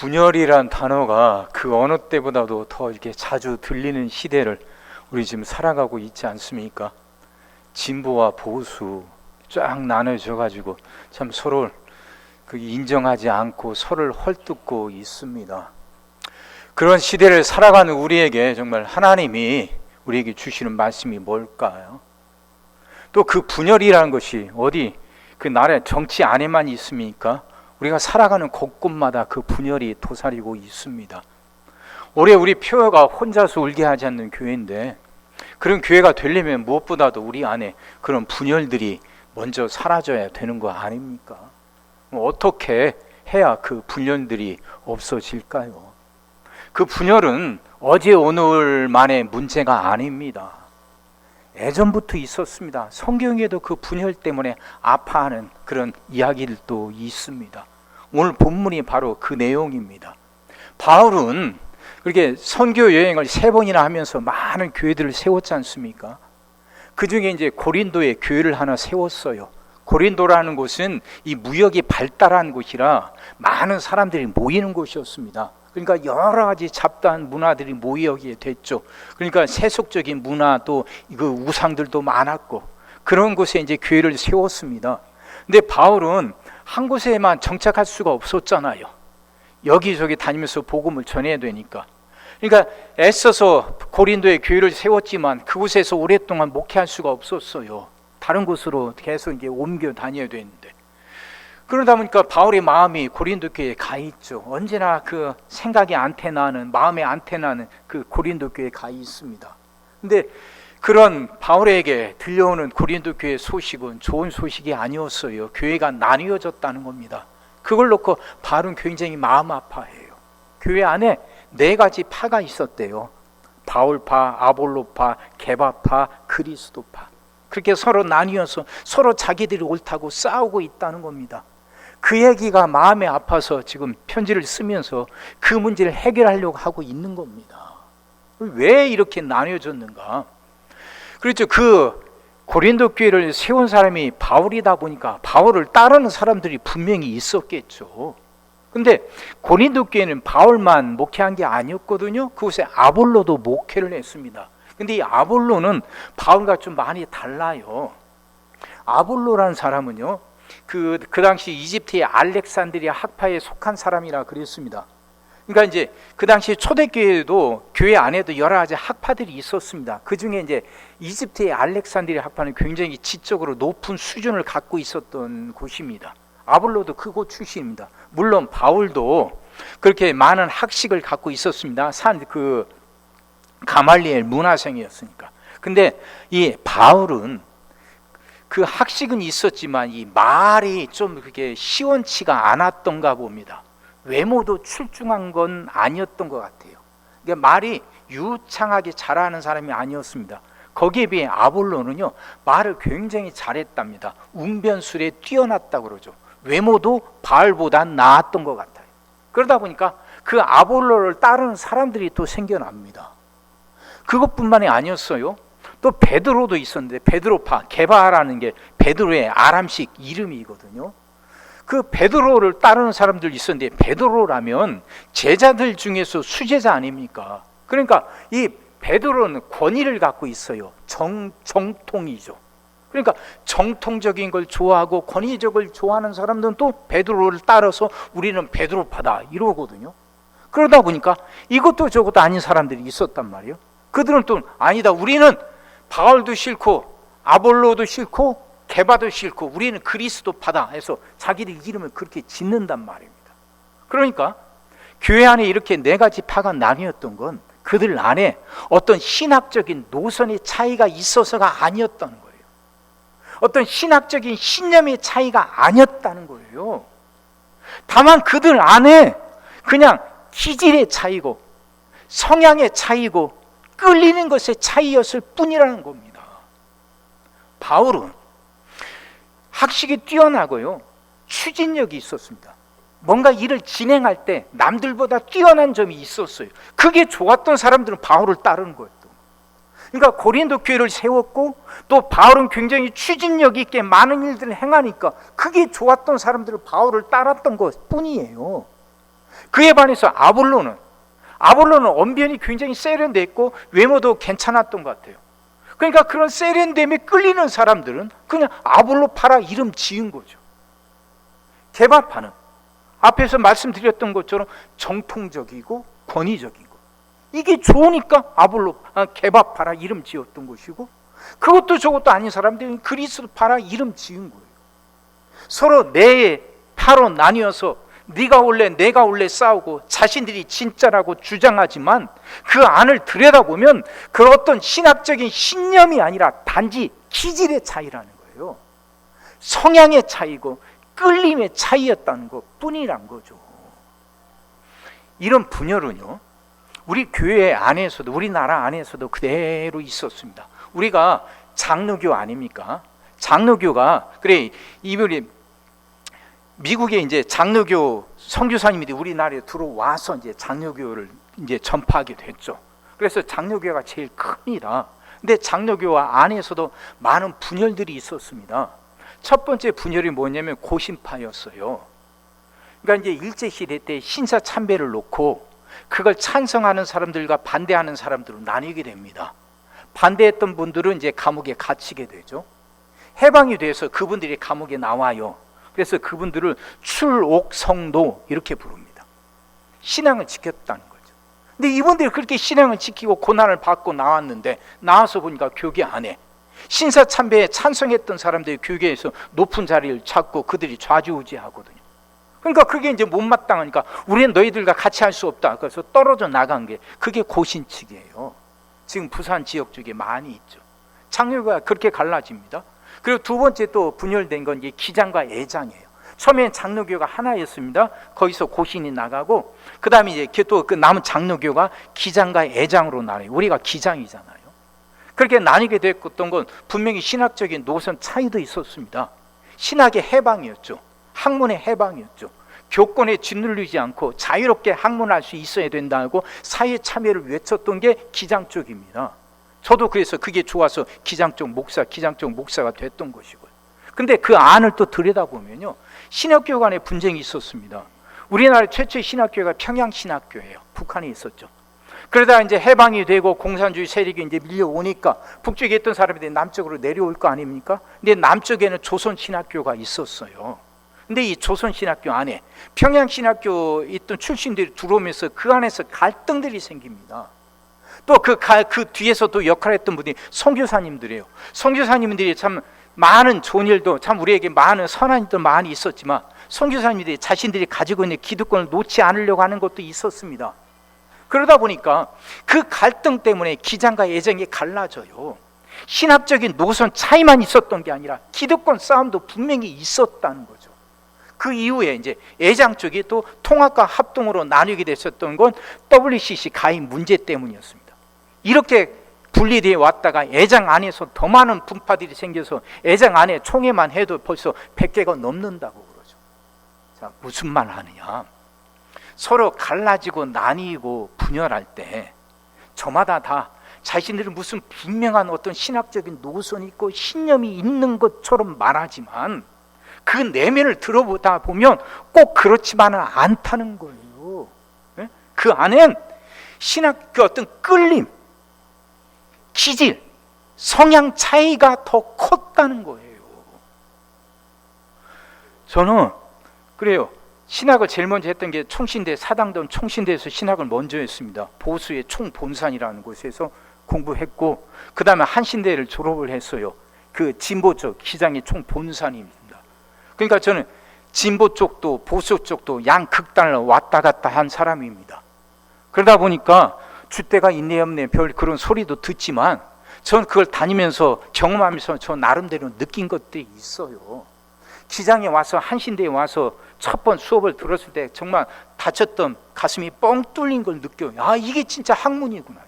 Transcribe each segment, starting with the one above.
분열이란 단어가 그 어느 때보다도 더 이렇게 자주 들리는 시대를 우리 지금 살아가고 있지 않습니까? 진보와 보수 쫙 나눠져 가지고 참 서로를 인정하지 않고 서로를 헐뜯고 있습니다. 그런 시대를 살아가는 우리에게 정말 하나님이 우리에게 주시는 말씀이 뭘까요? 또 그 분열이라는 것이 어디 그 나라의 정치 안에만 있습니까? 우리가 살아가는 곳곳마다 그 분열이 도사리고 있습니다. 올해 우리 표어가 혼자서 울게 하지 않는 교회인데, 그런 교회가 되려면 무엇보다도 우리 안에 그런 분열들이 먼저 사라져야 되는 거 아닙니까? 어떻게 해야 그 분열들이 없어질까요? 그 분열은 어제 오늘만의 문제가 아닙니다. 예전부터 있었습니다. 성경에도 그 분열 때문에 아파하는 그런 이야기들도 있습니다. 오늘 본문이 바로 그 내용입니다. 바울은 그렇게 선교 여행을 3번이나 하면서 많은 교회들을 세웠지 않습니까? 그 중에 이제 고린도에 교회를 하나 세웠어요. 고린도라는 곳은 이 무역이 발달한 곳이라 많은 사람들이 모이는 곳이었습니다. 그러니까 여러 가지 잡다한 문화들이 모이게 됐죠. 그러니까 세속적인 문화도 그 우상들도 많았고, 그런 곳에 이제 교회를 세웠습니다. 근데 바울은 한 곳에만 정착할 수가 없었잖아요. 여기저기 다니면서 복음을 전해야 되니까. 그러니까 애써서 고린도에 교회를 세웠지만 그곳에서 오랫동안 목회할 수가 없었어요. 다른 곳으로 계속 이제 옮겨 다녀야 되는데, 그러다 보니까 바울의 마음이 고린도 교회에 가 있죠. 언제나 그 생각의 안테나는, 마음의 안테나는 그 고린도 교회에 가 있습니다. 근데 그런 바울에게 들려오는 고린도 교회 소식은 좋은 소식이 아니었어요. 교회가 나뉘어졌다는 겁니다. 그걸 놓고 바울은 굉장히 마음 아파해요. 교회 안에 4가지 파가 있었대요. 바울파, 아볼로파, 게바파, 그리스도파. 그렇게 서로 나뉘어서 서로 자기들이 옳다고 싸우고 있다는 겁니다. 그 얘기가 마음에 아파서 지금 편지를 쓰면서 그 문제를 해결하려고 하고 있는 겁니다. 왜 이렇게 나뉘어졌는가? 그렇죠. 그 고린도 교회를 세운 사람이 바울이다 보니까 바울을 따르는 사람들이 분명히 있었겠죠. 근데 고린도 교회는 바울만 목회한 게 아니었거든요. 그곳에 아볼로도 목회를 했습니다. 근데 이 아볼로는 바울과 좀 많이 달라요. 아볼로라는 사람은요, 그 당시 이집트의 알렉산드리아 학파에 속한 사람이라 그랬습니다. 그러니까 이제 그 당시 초대교회도 교회 안에도 여러 가지 학파들이 있었습니다. 그 중에 이제 이집트의 알렉산드리아 학파는 굉장히 지적으로 높은 수준을 갖고 있었던 곳입니다. 아볼로도 그곳 출신입니다. 물론 바울도 그렇게 많은 학식을 갖고 있었습니다. 그 가말리엘 문화생이었으니까. 근데 이 바울은 그 학식은 있었지만 이 말이 좀 그게 시원치가 않았던가 봅니다. 외모도 출중한 건 아니었던 것 같아요. 그러니까 말이 유창하게 잘하는 사람이 아니었습니다. 거기에 비해 아볼로는요, 말을 굉장히 잘했답니다. 웅변술에 뛰어났다고 그러죠. 외모도 바울보단 나았던 것 같아요. 그러다 보니까 그 아볼로를 따르는 사람들이 또 생겨납니다. 그것뿐만이 아니었어요. 또 베드로도 있었는데, 베드로파, 게바라는 게 베드로의 아람식 이름이거든요. 그 베드로를 따르는 사람들 있었는데, 베드로라면 제자들 중에서 수제자 아닙니까? 그러니까 이 베드로는 권위를 갖고 있어요. 정통이죠. 그러니까 정통적인 걸 좋아하고 권위적을 좋아하는 사람들은 또 베드로를 따라서 우리는 베드로파다 이러거든요. 그러다 보니까 이것도 저것도 아닌 사람들이 있었단 말이에요. 그들은 또 아니다, 우리는 바울도 싫고 아볼로도 싫고 게바도 싫고 우리는 그리스도파다 해서 자기들 이름을 그렇게 짓는단 말입니다. 그러니까 교회 안에 이렇게 4가지 파가 나뉘었던 건 그들 안에 어떤 신학적인 노선의 차이가 있어서가 아니었다는 거예요. 어떤 신학적인 신념의 차이가 아니었다는 거예요. 다만 그들 안에 그냥 기질의 차이고 성향의 차이고 끌리는 것의 차이였을 뿐이라는 겁니다. 바울은 학식이 뛰어나고요, 추진력이 있었습니다. 뭔가 일을 진행할 때 남들보다 뛰어난 점이 있었어요. 그게 좋았던 사람들은 바울을 따르는 거예요. 그러니까 고린도 교회를 세웠고 또 바울은 굉장히 추진력 있게 많은 일들을 행하니까 그게 좋았던 사람들은 바울을 따랐던 것 뿐이에요. 그에 반해서 아볼로는 언변이 굉장히 세련됐고 외모도 괜찮았던 것 같아요. 그러니까 그런 세련됨에 끌리는 사람들은 그냥 아볼로파라 이름 지은 거죠. 게바파는 앞에서 말씀드렸던 것처럼 정통적이고 권위적인 거, 이게 좋으니까 게바파라 이름 지었던 것이고, 그것도 저것도 아닌 사람들이 그리스도파라 이름 지은 거예요. 서로 내 파로 나뉘어서 네가 올래 내가 올래 싸우고 자신들이 진짜라고 주장하지만 그 안을 들여다보면 그 어떤 신학적인 신념이 아니라 단지 기질의 차이라는 거예요. 성향의 차이고 끌림의 차이였다는 것 뿐이란 거죠. 이런 분열은요, 우리 교회 안에서도 우리나라 안에서도 그대로 있었습니다. 우리가 장로교 아닙니까? 장로교가 그래 이분이 미국에 이제 장로교 선교사님들이 우리나라에 들어와서 이제 장로교를 이제 전파하게 됐죠. 그래서 장로교가 제일 큽니다. 근데 장로교 안에서도 많은 분열들이 있었습니다. 첫 번째 분열이 뭐냐면 고신파였어요. 그러니까 이제 일제 시대 때 신사 참배를 놓고 그걸 찬성하는 사람들과 반대하는 사람들로 나뉘게 됩니다. 반대했던 분들은 이제 감옥에 갇히게 되죠. 해방이 돼서 그분들이 감옥에 나와요. 그래서 그분들을 출옥성도 이렇게 부릅니다. 신앙을 지켰다는 거죠. 근데 이분들이 그렇게 신앙을 지키고 고난을 받고 나왔는데, 나와서 보니까 교계 안에 신사 참배에 찬성했던 사람들이 교계에서 높은 자리를 찾고 그들이 좌지우지하거든요. 그러니까 그게 이제 못마땅하니까 우리는 너희들과 같이 할 수 없다. 그래서 떨어져 나간 게 그게 고신측이에요. 지금 부산 지역 쪽에 많이 있죠. 장로교가 그렇게 갈라집니다. 그리고 두 번째 또 분열된 건 이게 기장과 애장이에요. 처음엔 장로교가 하나였습니다. 거기서 고신이 나가고, 그 다음에 이제 또 그 남은 장로교가 기장과 애장으로 나눠요. 우리가 기장이잖아요. 그렇게 나뉘게 됐던 건 분명히 신학적인 노선 차이도 있었습니다. 신학의 해방이었죠. 학문의 해방이었죠. 교권에 짓눌리지 않고 자유롭게 학문할 수 있어야 된다고 사회 참여를 외쳤던 게 기장 쪽입니다. 저도 그래서 그게 좋아서 기장 쪽 목사가 됐던 것이고요. 근데 그 안을 또 들여다보면요, 신학교 간의 분쟁이 있었습니다. 우리나라 최초의 신학교가 평양신학교예요. 북한에 있었죠. 그러다 이제 해방이 되고 공산주의 세력이 이제 밀려오니까 북쪽에 있던 사람들이 남쪽으로 내려올 거 아닙니까? 근데 남쪽에는 조선신학교가 있었어요. 근데 이 조선신학교 안에 평양신학교 있던 출신들이 들어오면서 그 안에서 갈등들이 생깁니다. 또 그 뒤에서 또 역할했던 분이 선교사님들이에요. 선교사님들이 참 많은 좋은 일도, 참 우리에게 많은 선한 일도 많이 있었지만 선교사님들이 자신들이 가지고 있는 기득권을 놓지 않으려고 하는 것도 있었습니다. 그러다 보니까 그 갈등 때문에 기장과 애정이 갈라져요. 신학적인 노선 차이만 있었던 게 아니라 기득권 싸움도 분명히 있었다는 거죠. 그 이후에 이제 애장 쪽이 또 통합과 합동으로 나뉘게 됐었던 건 WCC 가입 문제 때문이었습니다. 이렇게 분리되어 왔다가 애장 안에서 더 많은 분파들이 생겨서 애장 안에 총회만 해도 벌써 100개가 넘는다고 그러죠. 자, 무슨 말 하느냐? 서로 갈라지고 나뉘고 분열할 때 저마다 다 자신들이 무슨 분명한 어떤 신학적인 노선이 있고 신념이 있는 것처럼 말하지만 그 내면을 들어보다 보면 꼭 그렇지만은 않다는 거예요. 그 안엔 신학 그 어떤 끌림, 기질, 성향 차이가 더 컸다는 거예요. 저는 그래요. 신학을 제일 먼저 했던 게 총신대, 사당동 총신대에서 신학을 먼저 했습니다. 보수의 총본산이라는 곳에서 공부했고, 그 다음에 한신대를 졸업을 했어요. 그 진보 쪽 기장이 총본산입니다. 그러니까 저는 진보 쪽도 보수 쪽도 양극단을 왔다 갔다 한 사람입니다. 그러다 보니까 줏대가 있네 없네 별 그런 소리도 듣지만 전 그걸 다니면서 경험하면서 저 나름대로 느낀 것들이 있어요. 기장에 와서 한신대에 와서 첫 번 수업을 들었을 때 정말 다쳤던 가슴이 뻥 뚫린 걸 느껴요. 아, 이게 진짜 학문이구나,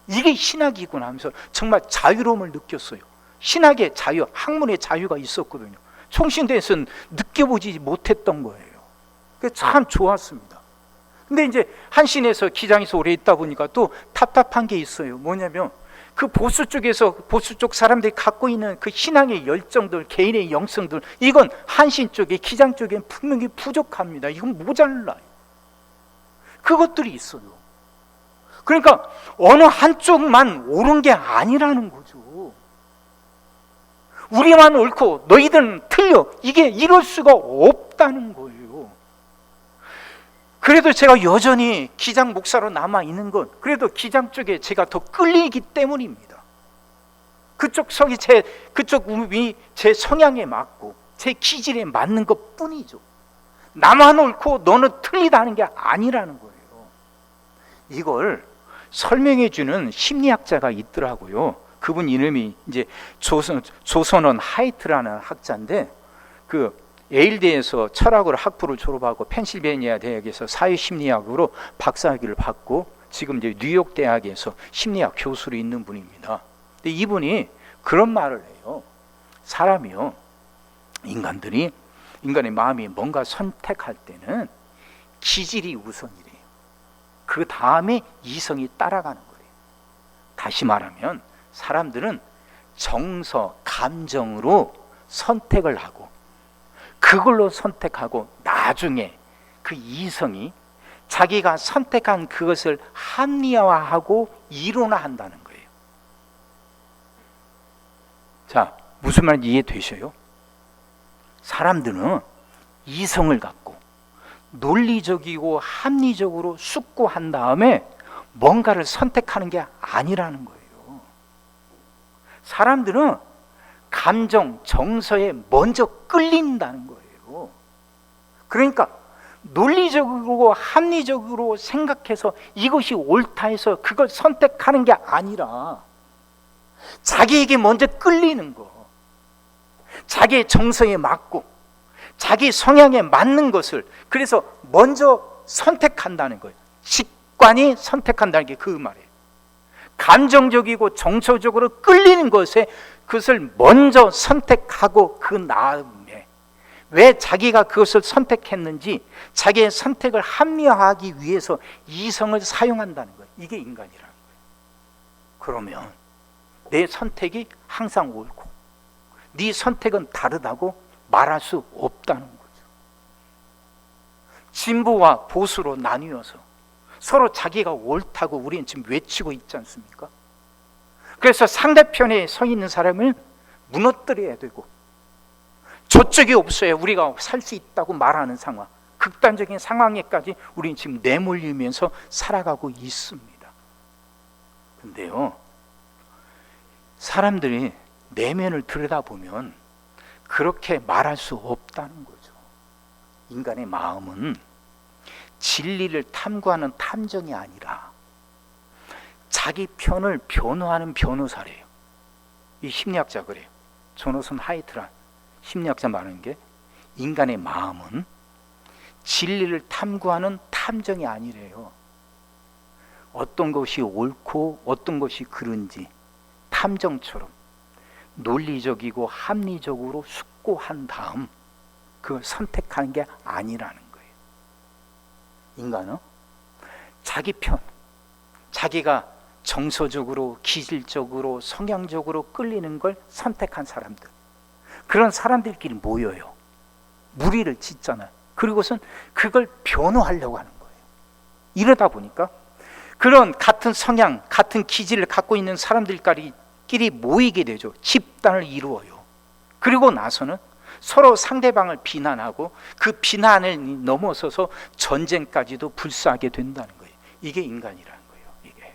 이게 신학이구나 하면서 정말 자유로움을 느꼈어요. 신학의 자유, 학문의 자유가 있었거든요. 총신대에서는 느껴보지 못했던 거예요. 그게 참 좋았습니다. 근데 이제 한신에서 기장에서 오래 있다 보니까 또 답답한 게 있어요. 뭐냐면 그 보수 쪽에서 보수 쪽 사람들이 갖고 있는 그 신앙의 열정들, 개인의 영성들, 이건 한신 쪽에 기장 쪽엔 분명히 부족합니다. 이건 모자라요. 그것들이 있어요. 그러니까 어느 한쪽만 옳은 게 아니라는 거죠. 우리만 옳고 너희들은 틀려, 이게 이럴 수가 없다는 거예요. 그래도 제가 여전히 기장 목사로 남아 있는 건 그래도 기장 쪽에 제가 더 끌리기 때문입니다. 그쪽 음이 제 성향에 맞고 제 기질에 맞는 것 뿐이죠. 나만 옳고 너는 틀리다는 게 아니라는 거예요. 이걸 설명해 주는 심리학자가 있더라고요. 그분 이름이 이제 조선원 하이트라는 학자인데, 그 예일대에서 철학으로 학부를 졸업하고 펜실베니아 대학에서 사회심리학으로 박사학위를 받고 지금 이제 뉴욕 대학에서 심리학 교수로 있는 분입니다. 근데 이분이 그런 말을 해요. 사람이요, 인간의 마음이 뭔가 선택할 때는 기질이 우선이래요. 그 다음에 이성이 따라가는 거예요. 다시 말하면 사람들은 정서, 감정으로 선택을 하고 그걸로 선택하고 나중에 그 이성이 자기가 선택한 그것을 합리화하고 이론화한다는 거예요. 자, 무슨 말인지 이해되셔요? 사람들은 이성을 갖고 논리적이고 합리적으로 숙고한 다음에 뭔가를 선택하는 게 아니라는 거예요. 사람들은 감정, 정서에 먼저 끌린다는 거예요. 그러니까 논리적으로 합리적으로 생각해서 이것이 옳다 해서 그걸 선택하는 게 아니라 자기에게 먼저 끌리는 거, 자기의 정서에 맞고 자기 성향에 맞는 것을 그래서 먼저 선택한다는 거예요. 직관이 선택한다는 게 그 말이에요. 감정적이고 정서적으로 끌리는 것에 그것을 먼저 선택하고 그 다음에 왜 자기가 그것을 선택했는지 자기의 선택을 합리화하기 위해서 이성을 사용한다는 거예요. 이게 인간이라는 거예요. 그러면 내 선택이 항상 옳고 네 선택은 다르다고 말할 수 없다는 거죠. 진보와 보수로 나뉘어서 서로 자기가 옳다고 우리는 지금 외치고 있지 않습니까? 그래서 상대편에 서 있는 사람을 무너뜨려야 되고 저쪽이 없어야 우리가 살 수 있다고 말하는 상황, 극단적인 상황에까지 우리는 지금 내몰리면서 살아가고 있습니다. 근데요, 사람들이 내면을 들여다보면 그렇게 말할 수 없다는 거죠. 인간의 마음은 진리를 탐구하는 탐정이 아니라 자기 편을 변호하는 변호사래요. 이 심리학자 그래요. 조나선 하이트란 심리학자 말하는 게 인간의 마음은 진리를 탐구하는 탐정이 아니래요. 어떤 것이 옳고 어떤 것이 그른지 탐정처럼 논리적이고 합리적으로 숙고한 다음 그걸 선택하는 게 아니라는 거예요. 인간은 자기 편, 자기가 정서적으로, 기질적으로, 성향적으로 끌리는 걸 선택한 사람들, 그런 사람들끼리 모여요. 무리를 짓잖아요. 그리고선 그걸 변호하려고 하는 거예요. 이러다 보니까 그런 같은 성향, 같은 기질을 갖고 있는 사람들끼리 모이게 되죠. 집단을 이루어요. 그리고 나서는 서로 상대방을 비난하고 그 비난을 넘어서서 전쟁까지도 불사하게 된다는 거예요. 이게 인간이라는 거예요.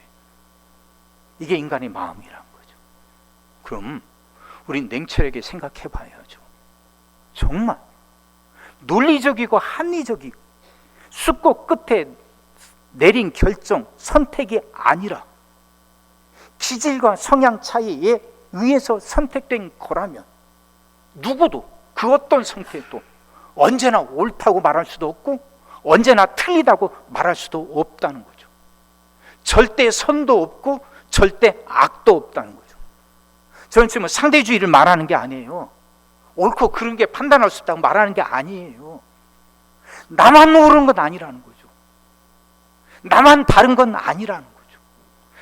이게 인간의 마음이라는 거죠. 그럼 우린 냉철하게 생각해 봐야죠. 정말 논리적이고 합리적이고 숙고 끝에 내린 결정, 선택이 아니라 기질과 성향 차이에 의해서 선택된 거라면 누구도 그 어떤 선택도 언제나 옳다고 말할 수도 없고 언제나 틀리다고 말할 수도 없다는 거죠. 절대 선도 없고 절대 악도 없다는 거죠. 저는 지금 상대주의를 말하는 게 아니에요. 옳고 그런 게 판단할 수 있다고 말하는 게 아니에요. 나만 옳은 건 아니라는 거죠. 나만 다른 건 아니라는 거죠.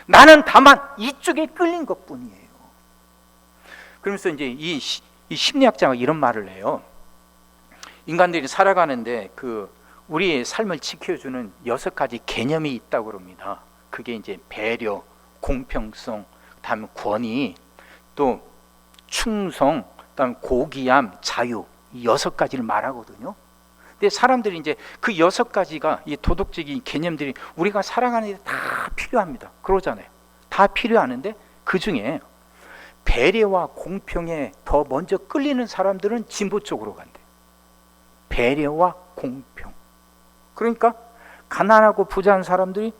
나는 다만 이쪽에 끌린 것 뿐이에요. 그러면서 이제 이 심리학자가 이런 말을 해요. 인간들이 살아가는데 그 우리의 삶을 지켜주는 6가지 개념이 있다고 합니다. 그게 이제 배려, 공평성, 다음 권위, 또 충성, 다음 고귀함, 자유, 이 6가지를 말하거든요. 근데 사람들이 이제 그 6가지가 이 도덕적인 개념들이 우리가 살아가는 데 다 필요합니다. 그러잖아요. 다 필요하는데 그 중에 배려와 공평에 더 먼저 끌리는 사람들은 진보 쪽으로 간대. 배려와 공평. 그러니까 가난하고 부자한 사람들이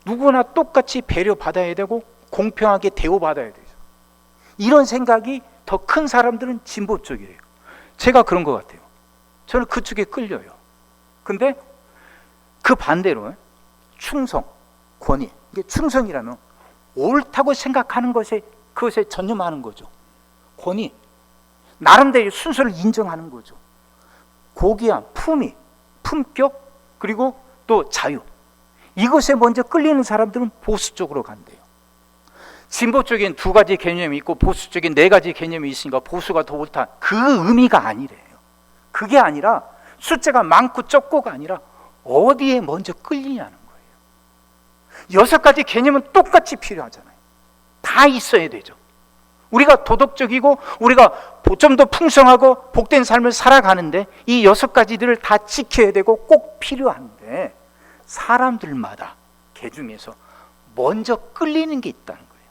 누구나 똑같이 배려받아야 되고 공평하게 대우받아야 되죠. 이런 생각이 더 큰 사람들은 진보 쪽이래요. 제가 그런 것 같아요. 저는 그쪽에 끌려요. 근데 그 반대로 충성, 권위. 이게 충성이라면 옳다고 생각하는 그것에 전념하는 거죠. 권위, 나름대로 순서를 인정하는 거죠. 고귀함, 품위, 품격, 그리고 또 자유. 이것에 먼저 끌리는 사람들은 보수 쪽으로 간대요. 진보 쪽엔 2가지 개념이 있고 보수 쪽엔 4가지 개념이 있으니까 보수가 더 옳다. 그 의미가 아니래요. 그게 아니라 숫자가 많고 적고가 아니라 어디에 먼저 끌리냐는 거예요. 6가지 개념은 똑같이 필요하잖아요. 다 있어야 되죠. 우리가 도덕적이고 우리가 좀 더 풍성하고 복된 삶을 살아가는데 이 6가지들을 다 지켜야 되고 꼭 필요한데 사람들마다 개 중에서 먼저 끌리는 게 있다는 거예요.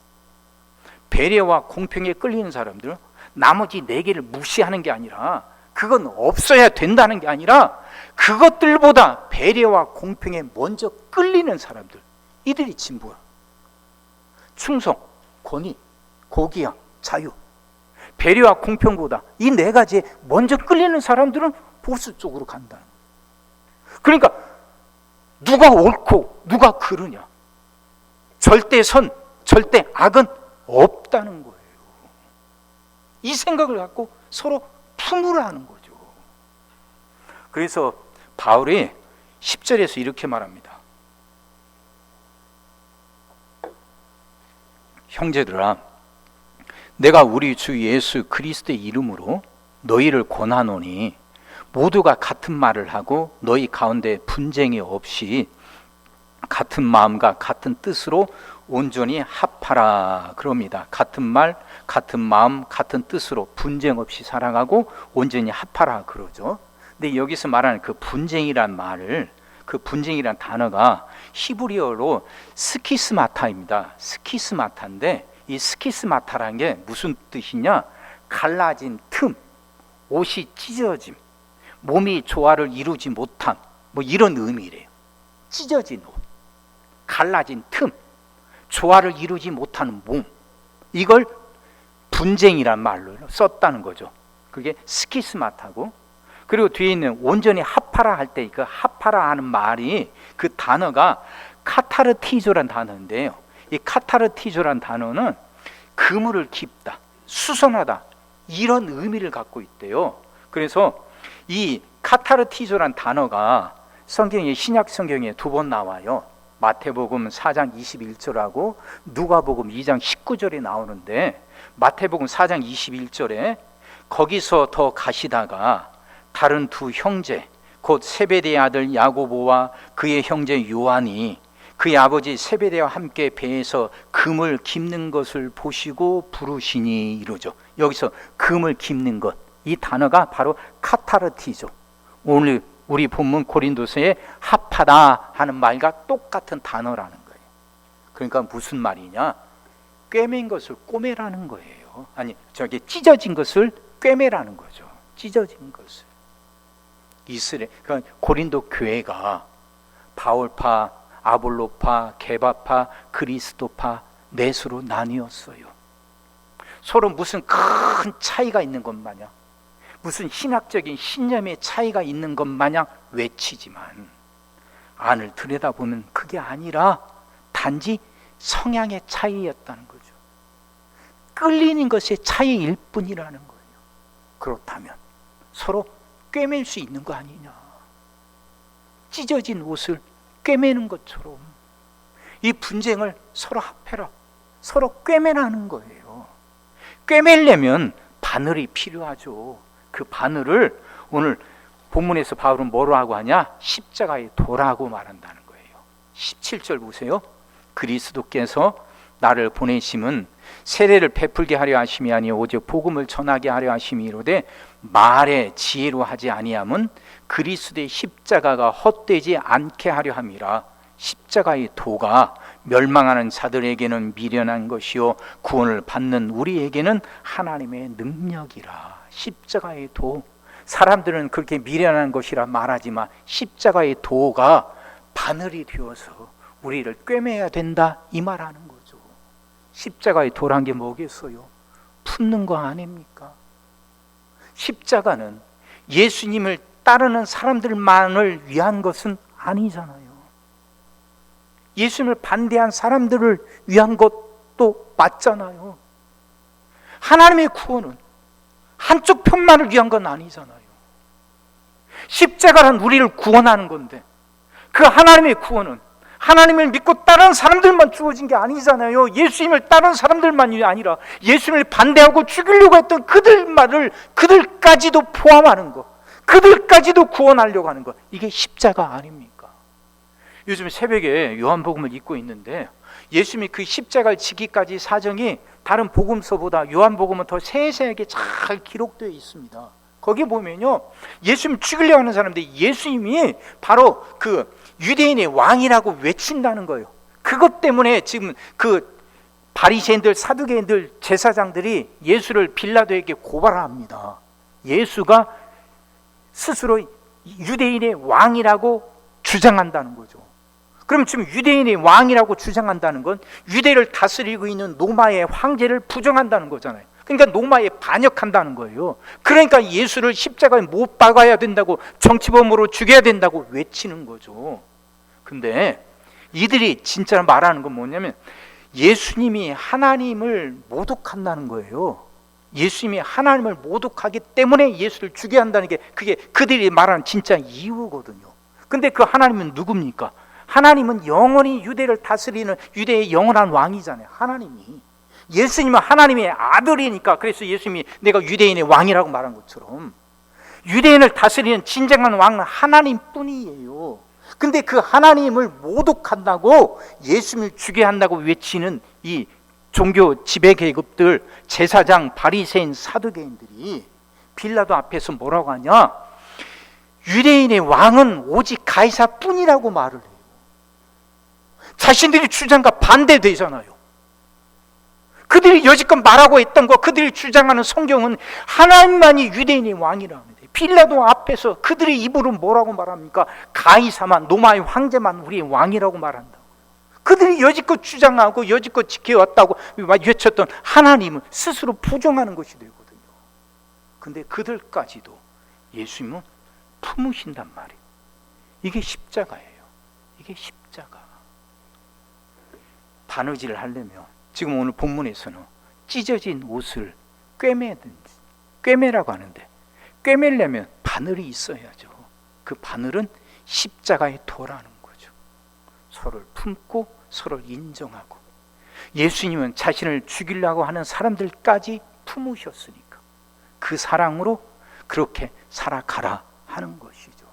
배려와 공평에 끌리는 사람들은 나머지 4개를 무시하는 게 아니라 그건 없어야 된다는 게 아니라 그것들보다 배려와 공평에 먼저 끌리는 사람들, 이들이 진보야. 충성, 권위, 고귀함, 자유, 배려와 공평보다 이 4가지에 먼저 끌리는 사람들은 보수 쪽으로 간다는 거예요. 그러니까 누가 옳고 누가 그르냐, 절대 선, 절대 악은 없다는 거예요. 이 생각을 갖고 서로 품으라 하는 거죠. 그래서 바울이 10절에서 이렇게 말합니다. 형제들아, 내가 우리 주 예수 그리스도의 이름으로 너희를 권하노니 모두가 같은 말을 하고 너희 가운데 분쟁이 없이 같은 마음과 같은 뜻으로 온전히 합하라 그럽니다. 같은 말, 같은 마음, 같은 뜻으로 분쟁 없이 살아가고 온전히 합하라 그러죠. 근데 여기서 말하는 그 분쟁이란 말을, 그 분쟁이란 단어가 히브리어로 스키스마타입니다. 스키스마타인데 이 스키스마타라는 게 무슨 뜻이냐? 갈라진 틈, 옷이 찢어짐, 몸이 조화를 이루지 못함, 뭐 이런 의미래요. 찢어진 옷, 갈라진 틈, 조화를 이루지 못하는 몸, 이걸 분쟁이란 말로 썼다는 거죠. 그게 스키스마타고, 그리고 뒤에 있는 온전히 합하라 할 때 그 합하라 하는 말이, 그 단어가 카타르티조란 단어인데요. 이 카타르티조란 단어는 그물을 깁다, 수선하다, 이런 의미를 갖고 있대요. 그래서 이 카타르티조란 단어가 성경에, 신약 성경에 2번 나와요. 마태복음 4장 21절하고 누가복음 2장 19절에 나오는데, 마태복음 4장 21절에 거기서 더 가시다가 다른 2 형제, 곧 세베대의 아들 야고보와 그의 형제 요한이 그의 아버지 세베대와 함께 배에서 금을 깁는 것을 보시고 부르시니, 이러죠. 여기서 금을 깁는 것, 이 단어가 바로 카타르티죠. 오늘 우리 본문 고린도서에 합하다 하는 말과 똑같은 단어라는 거예요. 그러니까 무슨 말이냐? 꿰맨 것을 꼬매라는 거예요. 아니, 저기 찢어진 것을 꿰매라는 거죠. 찢어진 것을. 이스라엘, 그러니까 고린도 교회가 바울파, 아볼로파, 게바파, 그리스도파 넷으로 나뉘었어요. 서로 무슨 큰 차이가 있는 것 마냥, 무슨 신학적인 신념의 차이가 있는 것 마냥 외치지만 안을 들여다보면 그게 아니라 단지 성향의 차이였다는 거죠. 끌리는 것의 차이일 뿐이라는 거예요. 그렇다면 서로 꿰맬 수 있는 거 아니냐. 찢어진 옷을 꿰매는 것처럼 이 분쟁을 서로 합해라, 서로 꿰매라는 거예요. 꿰매려면 바늘이 필요하죠. 그 바늘을 오늘 본문에서 바울은 뭐라고 하냐? 십자가의 도라고 말한다는 거예요. 17절 보세요. 그리스도께서 나를 보내심은 세례를 베풀게 하려 하심이 아니요 오직 복음을 전하게 하려 하심이로되 말에 지혜로 하지 아니함은 그리스도의 십자가가 헛되지 않게 하려 함이라. 십자가의 도가 멸망하는 자들에게는 미련한 것이요 구원을 받는 우리에게는 하나님의 능력이라. 십자가의 도, 사람들은 그렇게 미련한 것이라 말하지만 십자가의 도가 바늘이 되어서 우리를 꿰매야 된다 이 말하는 거죠. 십자가의 도란 게 뭐겠어요? 품는 거 아닙니까? 십자가는 예수님을 따르는 사람들만을 위한 것은 아니잖아요. 예수님을 반대한 사람들을 위한 것도 맞잖아요. 하나님의 구원은 한쪽 편만을 위한 건 아니잖아요. 십자가란 우리를 구원하는 건데 그 하나님의 구원은 하나님을 믿고 따르는 사람들만 주어진 게 아니잖아요. 예수님을 따르는 사람들만이 아니라 예수님을 반대하고 죽이려고 했던 그들까지도 포함하는 것, 그들까지도 구원하려고 하는 것, 이게 십자가 아닙니까? 요즘 새벽에 요한복음을 읽고 있는데 예수님이 그 십자가를 지기까지 사정이 다른 복음서보다 요한복음은 더 세세하게 잘 기록되어 있습니다. 거기 보면요, 예수님 죽이려고 하는 사람들이 예수님이 바로 그 유대인의 왕이라고 외친다는 거예요. 그것 때문에 지금 그 바리새인들, 사두개인들, 제사장들이 예수를 빌라도에게 고발합니다. 예수가 스스로 유대인의 왕이라고 주장한다는 거죠. 그럼 지금 유대인의 왕이라고 주장한다는 건 유대를 다스리고 있는 로마의 황제를 부정한다는 거잖아요. 그러니까 로마에 반역한다는 거예요. 그러니까 예수를 십자가에 못 박아야 된다고, 정치범으로 죽여야 된다고 외치는 거죠. 근데 이들이 진짜 말하는 건 뭐냐면 예수님이 하나님을 모독한다는 거예요. 예수님이 하나님을 모독하기 때문에 예수를 죽여야 한다는 게 그게 그들이 말하는 진짜 이유거든요. 근데 그 하나님은 누굽니까? 하나님은 영원히 유대를 다스리는 유대의 영원한 왕이잖아요. 하나님이. 예수님은 하나님의 아들이니까, 그래서 예수님이 내가 유대인의 왕이라고 말한 것처럼 유대인을 다스리는 진정한 왕은 하나님뿐이에요. 근데 그 하나님을 모독한다고 예수님을 죽여야 한다고 외치는 이 종교 지배계급들, 제사장, 바리새인, 사두개인들이 빌라도 앞에서 뭐라고 하냐? 유대인의 왕은 오직 가이사뿐이라고 말을 해요. 자신들이 주장과 반대되잖아요. 그들이 여지껏 말하고 있던 거, 그들이 주장하는 성경은 하나님만이 유대인의 왕이라는 거예요. 빌라도 앞에서 그들의 입으로 뭐라고 말합니까? 가이사만, 로마의 황제만 우리의 왕이라고 말한다고. 그들이 여지껏 주장하고 여지껏 지켜왔다고 외쳤던 하나님을 스스로 부정하는 것이 되거든요. 근데 그들까지도 예수님은 품으신단 말이에요. 이게 십자가예요. 이게 십자가. 바느질을 하려면 지금 오늘 본문에서는 찢어진 옷을 꿰매라고 하는데, 꿰매려면 바늘이 있어야죠. 그 바늘은 십자가의 도라는 거죠. 서로를 품고 서로를 인정하고, 예수님은 자신을 죽이려고 하는 사람들까지 품으셨으니까 그 사랑으로 그렇게 살아가라 하는 것이죠.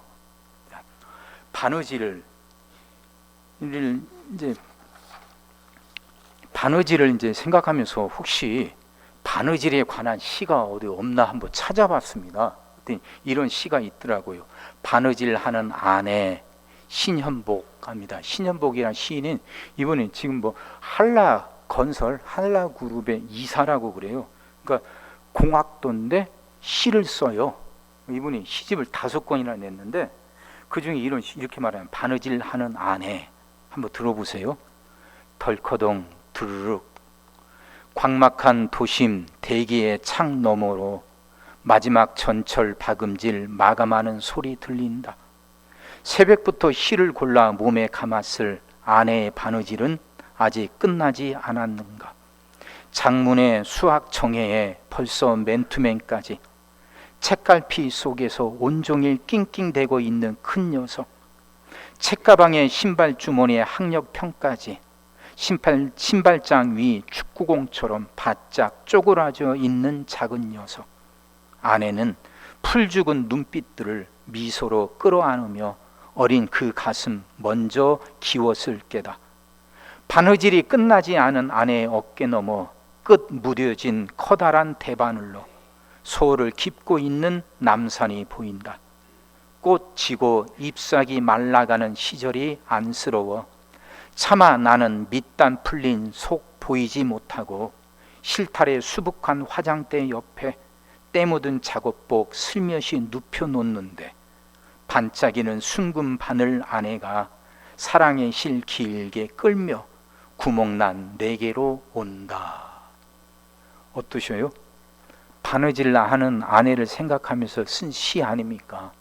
바느질을 이제 생각하면서 혹시 바느질에 관한 시가 어디 없나 한번 찾아봤습니다. 이런 시가 있더라고요. 바느질하는 아내 신현복 합니다. 신현복이라는 시인은 이번에 지금 뭐 한라건설, 한라그룹의 이사라고 그래요. 그러니까 공학도인데 시를 써요. 이분이 시집을 5권이나 냈는데 그 중에 이렇게 말하면 바느질하는 아내 한번 들어보세요. 덜커덩 드르륵 광막한 도심 대기의 창 너머로 마지막 전철 박음질 마감하는 소리 들린다. 새벽부터 실을 골라 몸에 감았을 아내의 바느질은 아직 끝나지 않았는가. 장문의 수학 정해에 벌써 맨투맨까지 책갈피 속에서 온종일 낑낑대고 있는 큰 녀석, 책가방의 신발 주머니에 학력평까지 신발장 위 축구공처럼 바짝 쪼그라져 있는 작은 녀석. 아내는 풀죽은 눈빛들을 미소로 끌어안으며 어린 그 가슴 먼저 기웠을 게다. 바느질이 끝나지 않은 아내의 어깨 너머 끝 무뎌진 커다란 대바늘로 소를 깁고 있는 남산이 보인다. 꽃 지고 잎사귀 말라가는 시절이 안쓰러워 차마 나는 밑단 풀린 속 보이지 못하고 실타래 수북한 화장대 옆에 때 묻은 작업복 슬며시 눕혀놓는데 반짝이는 순금 바늘 아내가 사랑의 실 길게 끌며 구멍난 내게로 온다. 어떠셔요? 바느질 하는 아내를 생각하면서 쓴 시 아닙니까?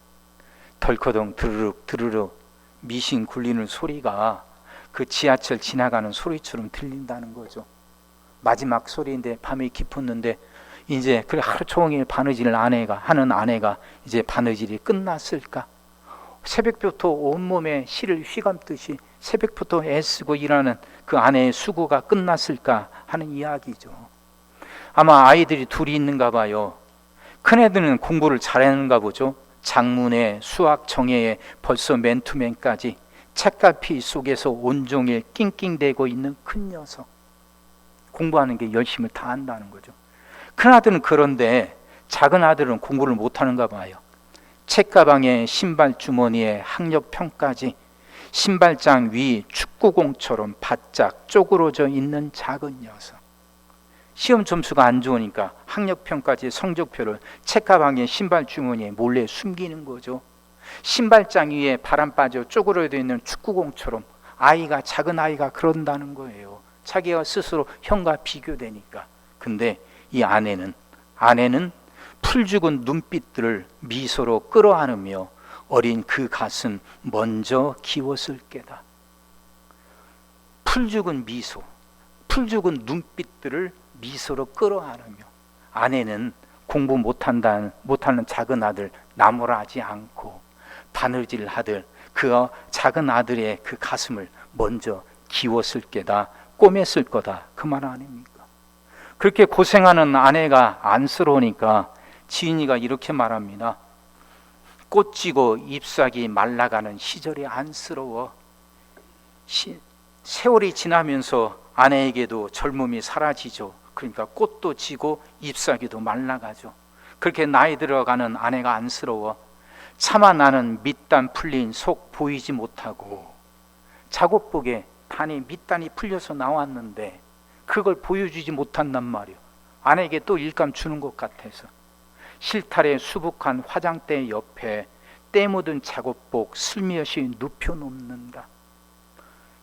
덜커덩 드르륵 드르륵 미신 굴리는 소리가 그 지하철 지나가는 소리처럼 들린다는 거죠. 마지막 소리인데 밤이 깊었는데 이제 그 하루 종일 바느질을 하는 아내가 이제 바느질이 끝났을까? 새벽부터 온몸에 실을 휘감듯이 새벽부터 애쓰고 일하는 그 아내의 수고가 끝났을까 하는 이야기죠. 아마 아이들이 둘이 있는가 봐요. 큰애들은 공부를 잘하는가 보죠. 작문에 수학 정예에 벌써 맨투맨까지 책갈피 속에서 온종일 낑낑대고 있는 큰 녀석. 공부하는 게 열심을 다 한다는 거죠. 큰아들은 그런데 작은 아들은 공부를 못하는가 봐요. 책가방에 신발 주머니에 학력평까지 신발장 위 축구공처럼 바짝 쪼그러져 있는 작은 녀석. 시험 점수가 안 좋으니까 학력평까지 성적표를 책가방에 신발 주머니에 몰래 숨기는 거죠. 신발장 위에 바람 빠져 쪼그러져 있는 축구공처럼 작은 아이가 그런다는 거예요. 자기가 스스로 형과 비교되니까. 근데 이 아내는 풀죽은 눈빛들을 미소로 끌어안으며 어린 그 가슴 먼저 기웠을 게다. 풀죽은 미소, 풀죽은 눈빛들을 미소로 끌어안으며 아내는 공부 못하는 작은 아들 나무라지 않고 바느질 하듯 그 작은 아들의 그 가슴을 먼저 기웠을 게다, 꼬맸을 거다, 그 말 아닙니까? 그렇게 고생하는 아내가 안쓰러우니까 지인이가 이렇게 말합니다. 꽃 지고 잎사귀 말라가는 시절이 안쓰러워. 세월이 지나면서 아내에게도 젊음이 사라지죠. 그러니까 꽃도 지고 잎사귀도 말라가죠. 그렇게 나이 들어가는 아내가 안쓰러워. 차마 나는 밑단 풀린 속 보이지 못하고 작업복에 밑단이 풀려서 나왔는데 그걸 보여주지 못한단 말이에요. 아내에게 또 일감 주는 것 같아서. 실타래 수북한 화장대 옆에 때 묻은 작업복 슬며시 눕혀놓는다.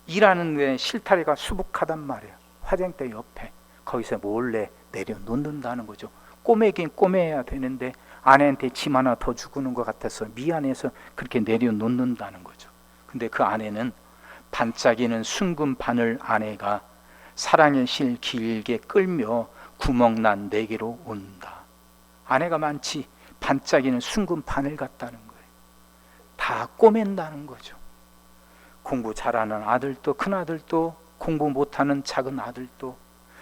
일하는데 실타래가 수북하단 말이에요. 화장대 옆에 거기서 몰래 내려놓는다는 거죠. 꼬매긴 꼬매야 되는데 아내한테 짐 하나 더 주고는 것 같아서 미안해서 그렇게 내려놓는다는 거죠. 근데 그 아내는 반짝이는 순금 바늘 아내가 사랑의 실 길게 끌며 구멍난 내게로 온다. 아내가 많지 반짝이는 순금 바늘 같다는 거예요. 다 꼬맨다는 거죠. 공부 잘하는 아들도 큰아들도 공부 못하는 작은 아들도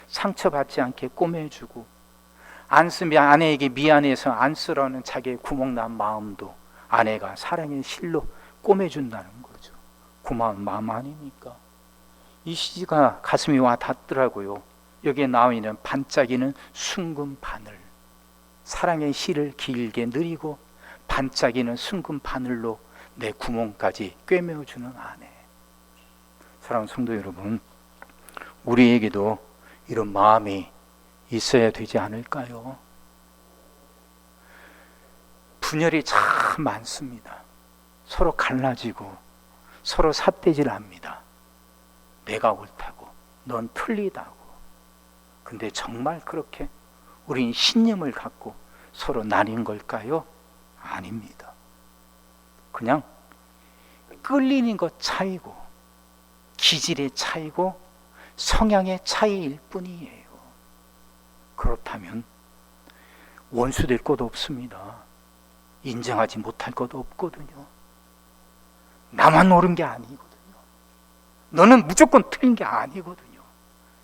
상처받지 않게 꼬매주고 아내에게 미안해서 안쓰러워하는 자기의 구멍난 마음도 아내가 사랑의 실로 꼬매준다는 거죠. 고마운 마음 아닙니까? 이 시가 가슴이 와 닿더라고요. 여기에 나와 있는 반짝이는 순금 바늘, 사랑의 실을 길게 느리고 반짝이는 순금 바늘로 내 구멍까지 꿰매어주는 아내. 사랑하는 성도 여러분, 우리에게도 이런 마음이 있어야 되지 않을까요? 분열이 참 많습니다. 서로 갈라지고 서로 삿대질합니다. 내가 옳다고 넌 틀리다고. 근데 정말 그렇게 우린 신념을 갖고 서로 나뉜 걸까요? 아닙니다. 그냥 끌리는 것 차이고 기질의 차이고 성향의 차이일 뿐이에요. 그렇다면 원수될 것도 없습니다. 인정하지 못할 것도 없거든요. 나만 옳은 게 아니거든요. 너는 무조건 틀린 게 아니거든요.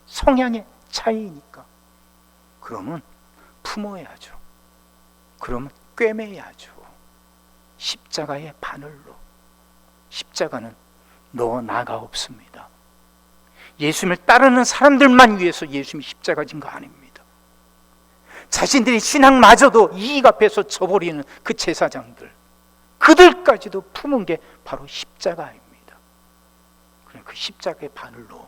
성향의 차이니까. 그러면 품어야죠. 그러면 꿰매야죠. 십자가의 바늘로. 십자가는 너 나가 없습니다. 예수님을 따르는 사람들만 위해서 예수님이 십자가 진 거 아닙니다. 자신들의 신앙마저도 이익 앞에서 져버리는 그 제사장들, 그들까지도 품은 게 바로 십자가입니다. 그 십자가의 바늘로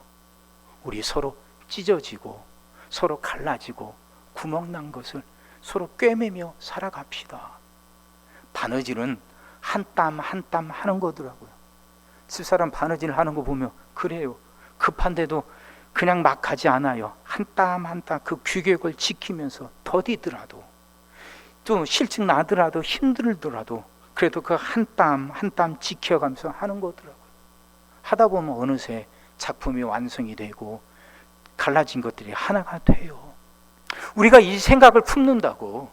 우리 서로 찢어지고 서로 갈라지고 구멍난 것을 서로 꿰매며 살아갑시다. 바느질은 한 땀 한 땀 하는 거더라고요. 집사람 바느질 하는 거 보면 그래요. 급한데도 그냥 막 가지 않아요. 한 땀 한 땀 그 규격을 지키면서 더디더라도 또 실증 나더라도 힘들더라도 그래도 그 한 땀 한 땀 지켜가면서 하는 거더라고요. 하다 보면 어느새 작품이 완성이 되고 갈라진 것들이 하나가 돼요. 우리가 이 생각을 품는다고,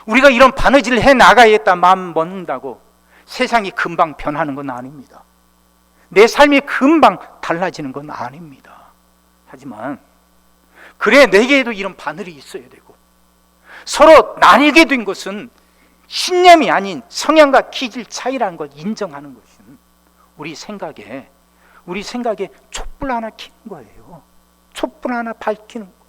우리가 이런 바느질을 해 나가야겠다 마음 먹는다고 세상이 금방 변하는 건 아닙니다. 내 삶이 금방 달라지는 건 아닙니다. 하지만 그래 내게도 이런 바늘이 있어야 되고, 서로 나뉘게 된 것은 신념이 아닌 성향과 기질 차이라는 걸 인정하는 것은 우리 생각에 촛불 하나 켜는 거예요. 촛불 하나 밝히는 거예요.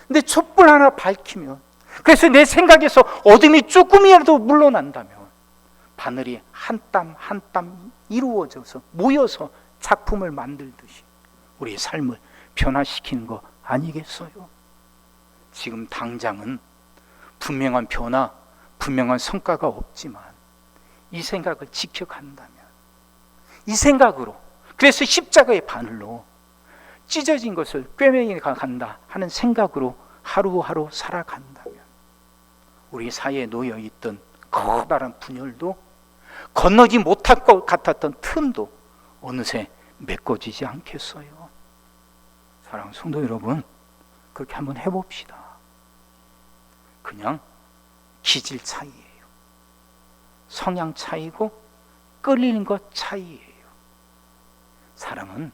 근데 촛불 하나 밝히면, 그래서 내 생각에서 어둠이 조금이라도 물러난다면 바늘이 한 땀 한 땀 이루어져서 모여서 작품을 만들듯이 우리의 삶을 변화시키는 거 아니겠어요? 지금 당장은 분명한 변화, 분명한 성과가 없지만 이 생각을 지켜간다면, 이 생각으로, 그래서 십자가의 바늘로 찢어진 것을 꿰매게 간다 하는 생각으로 하루하루 살아간다면 우리 사이에 놓여있던 커다란 분열도, 건너지 못할 것 같았던 틈도 어느새 메꿔지지 않겠어요? 사랑하는 성도 여러분, 그렇게 한번 해봅시다. 그냥 기질 차이예요. 성향 차이고 끌리는 것 차이예요. 사람은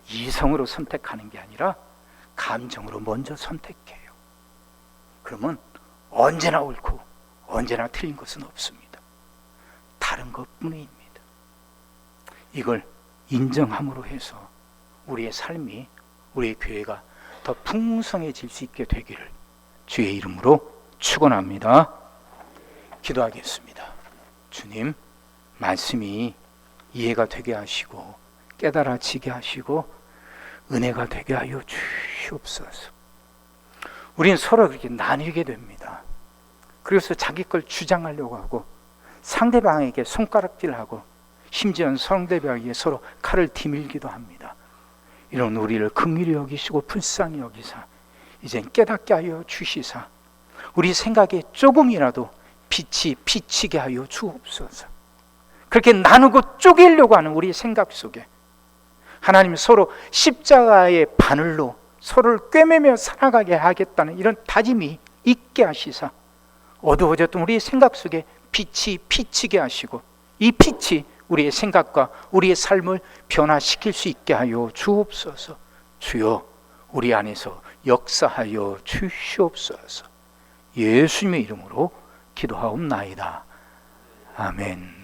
이성으로 선택하는 게 아니라 감정으로 먼저 선택해요. 그러면 언제나 옳고 언제나 틀린 것은 없습니다. 다른 것뿐입니다. 이걸 인정함으로 해서 우리의 삶이, 우리의 교회가 더 풍성해질 수 있게 되기를 주의 이름으로 축원합니다. 기도하겠습니다. 주님, 말씀이 이해가 되게 하시고 깨달아지게 하시고 은혜가 되게 하여 주시옵소서. 우리는 서로 그렇게 나뉘게 됩니다. 그래서 자기 걸 주장하려고 하고 상대방에게 손가락질하고 심지어는 상대방에게 서로 칼을 디밀기도 합니다. 이런 우리를 긍휼히 여기시고 불쌍히 여기사 이젠 깨닫게 하여 주시사 우리 생각에 조금이라도 빛이 비치게 하여 주옵소서. 그렇게 나누고 쪼개려고 하는 우리 생각 속에 하나님 서로 십자가의 바늘로 서로를 꿰매며 살아가게 하겠다는 이런 다짐이 있게 하시사 어두워졌던 우리의 생각 속에 빛이 비치게 하시고 이 빛이 우리의 생각과 우리의 삶을 변화시킬 수 있게 하여 주옵소서. 주여, 우리 안에서 역사하여 주시옵소서. 예수님의 이름으로 기도하옵나이다. 아멘.